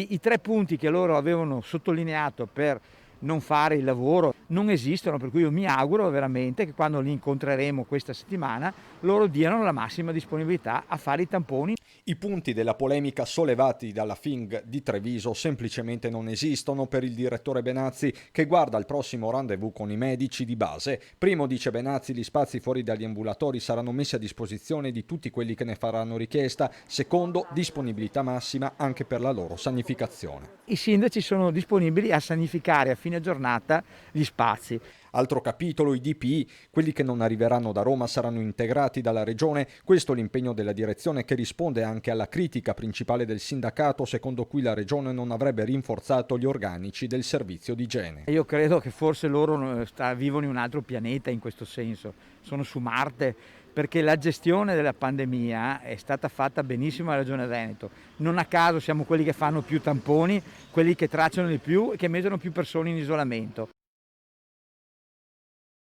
I 3 punti che loro avevano sottolineato per non fare il lavoro non esistono, per cui io mi auguro veramente che quando li incontreremo questa settimana loro diano la massima disponibilità a fare i tamponi. I punti della polemica sollevati dalla FING di Treviso semplicemente non esistono per il direttore Benazzi, che guarda al prossimo rendezvous con i medici di base. Primo, dice Benazzi, gli spazi fuori dagli ambulatori saranno messi a disposizione di tutti quelli che ne faranno richiesta. Secondo, disponibilità massima anche per la loro sanificazione. I sindaci sono disponibili a sanificare a fine giornata gli spazi. Altro capitolo, i DPI, quelli che non arriveranno da Roma saranno integrati dalla Regione. Questo è l'impegno della direzione, che risponde anche alla critica principale del sindacato, secondo cui la Regione non avrebbe rinforzato gli organici del servizio di igiene. Io credo che forse loro vivono in un altro pianeta in questo senso, sono su Marte, perché la gestione della pandemia è stata fatta benissimo alla Regione Veneto. Non a caso siamo quelli che fanno più tamponi, quelli che tracciano di più e che mettono più persone in isolamento.